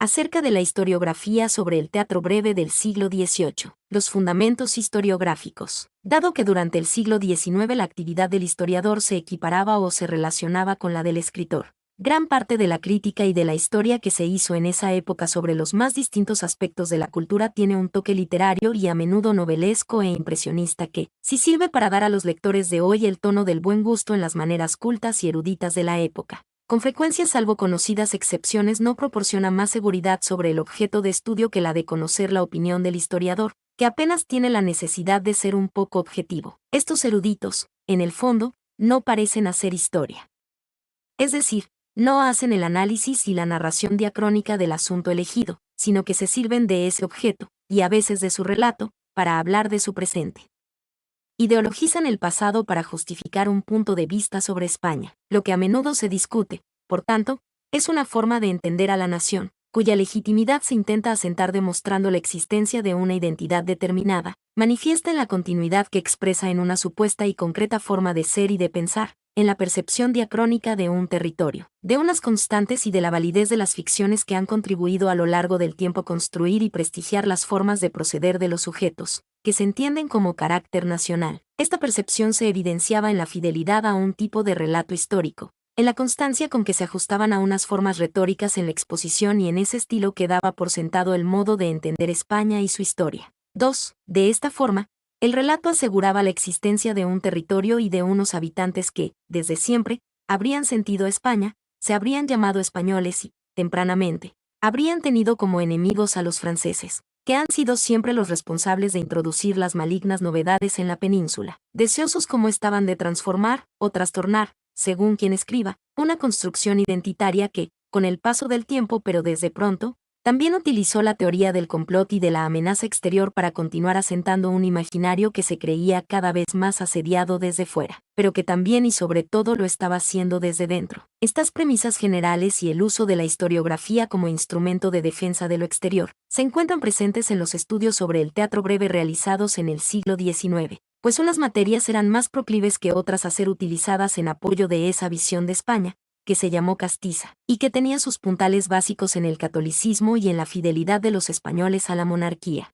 acerca de la historiografía sobre el teatro breve del siglo XVIII. Los fundamentos historiográficos. Dado que durante el siglo XIX la actividad del historiador se equiparaba o se relacionaba con la del escritor, gran parte de la crítica y de la historia que se hizo en esa época sobre los más distintos aspectos de la cultura tiene un toque literario y a menudo novelesco e impresionista que, si sirve para dar a los lectores de hoy el tono del buen gusto en las maneras cultas y eruditas de la época, con frecuencia, salvo conocidas excepciones, no proporciona más seguridad sobre el objeto de estudio que la de conocer la opinión del historiador, que apenas tiene la necesidad de ser un poco objetivo. Estos eruditos, en el fondo, no parecen hacer historia. Es decir, no hacen el análisis y la narración diacrónica del asunto elegido, sino que se sirven de ese objeto, y a veces de su relato, para hablar de su presente. Ideologizan el pasado para justificar un punto de vista sobre España, lo que a menudo se discute, por tanto, es una forma de entender a la nación, cuya legitimidad se intenta asentar demostrando la existencia de una identidad determinada, manifiesta en la continuidad que expresa en una supuesta y concreta forma de ser y de pensar, en la percepción diacrónica de un territorio, de unas constantes y de la validez de las ficciones que han contribuido a lo largo del tiempo a construir y prestigiar las formas de proceder de los sujetos, que se entienden como carácter nacional. Esta percepción se evidenciaba en la fidelidad a un tipo de relato histórico, en la constancia con que se ajustaban a unas formas retóricas en la exposición y en ese estilo que daba por sentado el modo de entender España y su historia. 2. De esta forma, el relato aseguraba la existencia de un territorio y de unos habitantes que, desde siempre, habrían sentido a España, se habrían llamado españoles y, tempranamente, habrían tenido como enemigos a los franceses, que han sido siempre los responsables de introducir las malignas novedades en la península, deseosos como estaban de transformar o trastornar, según quien escriba, una construcción identitaria que, con el paso del tiempo pero desde pronto, también utilizó la teoría del complot y de la amenaza exterior para continuar asentando un imaginario que se creía cada vez más asediado desde fuera, pero que también y sobre todo lo estaba haciendo desde dentro. Estas premisas generales y el uso de la historiografía como instrumento de defensa de lo exterior se encuentran presentes en los estudios sobre el teatro breve realizados en el siglo XIX, pues unas materias eran más proclives que otras a ser utilizadas en apoyo de esa visión de España, que se llamó castiza, y que tenía sus puntales básicos en el catolicismo y en la fidelidad de los españoles a la monarquía.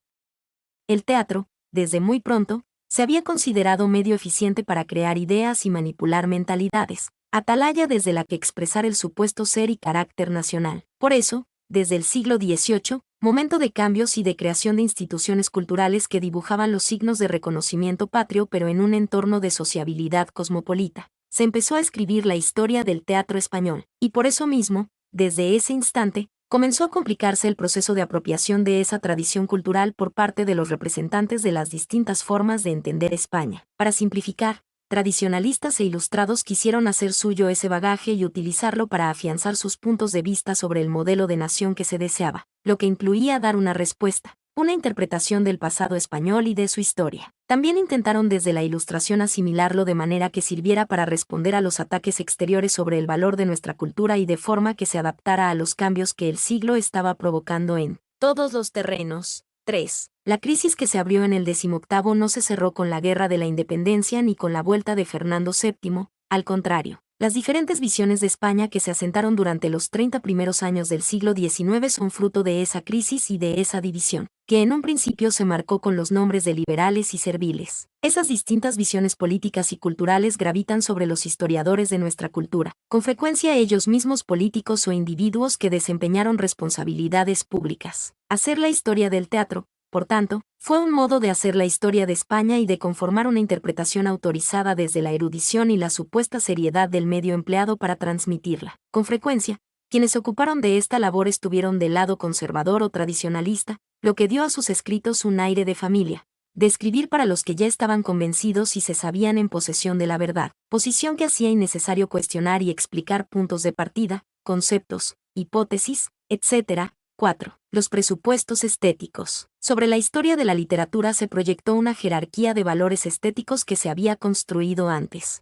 El teatro, desde muy pronto, se había considerado medio eficiente para crear ideas y manipular mentalidades, atalaya desde la que expresar el supuesto ser y carácter nacional. Por eso, desde el siglo XVIII, momento de cambios y de creación de instituciones culturales que dibujaban los signos de reconocimiento patrio pero en un entorno de sociabilidad cosmopolita, se empezó a escribir la historia del teatro español, y por eso mismo, desde ese instante, comenzó a complicarse el proceso de apropiación de esa tradición cultural por parte de los representantes de las distintas formas de entender España. Para simplificar, tradicionalistas e ilustrados quisieron hacer suyo ese bagaje y utilizarlo para afianzar sus puntos de vista sobre el modelo de nación que se deseaba, lo que incluía dar una respuesta, una interpretación del pasado español y de su historia. También intentaron desde la Ilustración asimilarlo de manera que sirviera para responder a los ataques exteriores sobre el valor de nuestra cultura y de forma que se adaptara a los cambios que el siglo estaba provocando en todos los terrenos. 3. La crisis que se abrió en el 18º no se cerró con la Guerra de la Independencia ni con la vuelta de Fernando VII, al contrario. Las diferentes visiones de España que se asentaron durante los 30 primeros años del siglo XIX son fruto de esa crisis y de esa división, que en un principio se marcó con los nombres de liberales y serviles. Esas distintas visiones políticas y culturales gravitan sobre los historiadores de nuestra cultura, con frecuencia ellos mismos políticos o individuos que desempeñaron responsabilidades públicas. Hacer la historia del teatro, por tanto, fue un modo de hacer la historia de España y de conformar una interpretación autorizada desde la erudición y la supuesta seriedad del medio empleado para transmitirla. Con frecuencia, quienes se ocuparon de esta labor estuvieron del lado conservador o tradicionalista, lo que dio a sus escritos un aire de familia, de escribir para los que ya estaban convencidos y se sabían en posesión de la verdad, posición que hacía innecesario cuestionar y explicar puntos de partida, conceptos, hipótesis, etc. 4. Los presupuestos estéticos. Sobre la historia de la literatura se proyectó una jerarquía de valores estéticos que se había construido antes.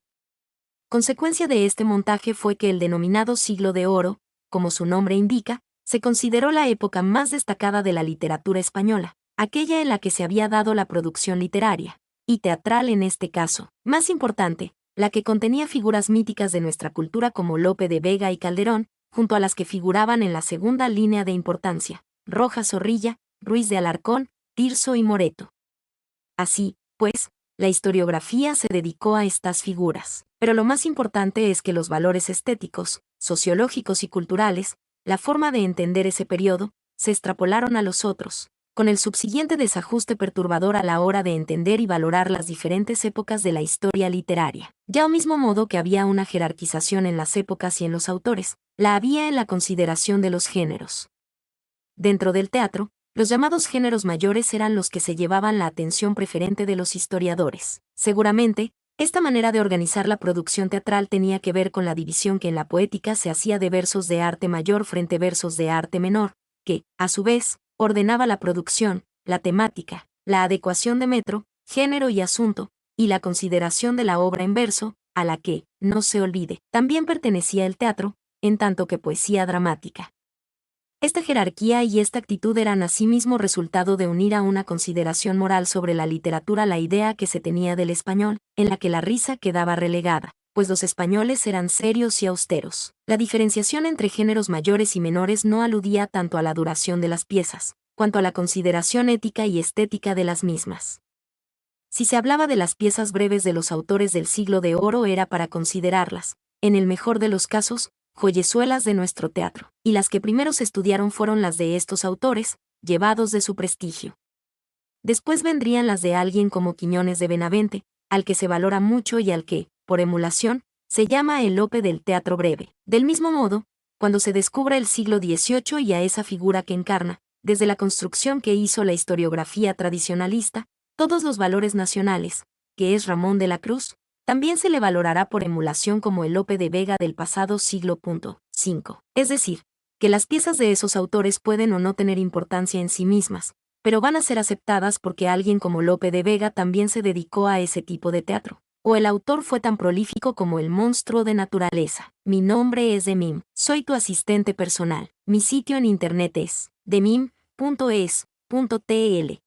Consecuencia de este montaje fue que el denominado Siglo de Oro, como su nombre indica, se consideró la época más destacada de la literatura española, aquella en la que se había dado la producción literaria, y teatral en este caso, más importante, la que contenía figuras míticas de nuestra cultura como Lope de Vega y Calderón, junto a las que figuraban en la segunda línea de importancia, Rojas Zorrilla, Ruiz de Alarcón, Tirso y Moreto. Así, pues, la historiografía se dedicó a estas figuras. Pero lo más importante es que los valores estéticos, sociológicos y culturales, la forma de entender ese periodo, se extrapolaron a los otros, con el subsiguiente desajuste perturbador a la hora de entender y valorar las diferentes épocas de la historia literaria. Ya al mismo modo que había una jerarquización en las épocas y en los autores, la había en la consideración de los géneros. Dentro del teatro, los llamados géneros mayores eran los que se llevaban la atención preferente de los historiadores. Seguramente, esta manera de organizar la producción teatral tenía que ver con la división que en la poética se hacía de versos de arte mayor frente a versos de arte menor, que, a su vez, ordenaba la producción, la temática, la adecuación de metro, género y asunto, y la consideración de la obra en verso, a la que, no se olvide, también pertenecía el teatro, en tanto que poesía dramática. Esta jerarquía y esta actitud eran asimismo resultado de unir a una consideración moral sobre la literatura la idea que se tenía del español, en la que la risa quedaba relegada, pues los españoles eran serios y austeros. La diferenciación entre géneros mayores y menores no aludía tanto a la duración de las piezas, cuanto a la consideración ética y estética de las mismas. Si se hablaba de las piezas breves de los autores del siglo de oro era para considerarlas, en el mejor de los casos, joyezuelas de nuestro teatro, y las que primero se estudiaron fueron las de estos autores, llevados de su prestigio. Después vendrían las de alguien como Quiñones de Benavente, al que se valora mucho y al que, por emulación, se llama el Lope del teatro breve. Del mismo modo, cuando se descubra el siglo XVIII y a esa figura que encarna, desde la construcción que hizo la historiografía tradicionalista, todos los valores nacionales, que es Ramón de la Cruz, también se le valorará por emulación como el Lope de Vega del pasado siglo. 5. Es decir, que las piezas de esos autores pueden o no tener importancia en sí mismas, pero van a ser aceptadas porque alguien como Lope de Vega también se dedicó a ese tipo de teatro. O el autor fue tan prolífico como el monstruo de naturaleza. Mi nombre es Demim, soy tu asistente personal. Mi sitio en internet es demim.es.tl.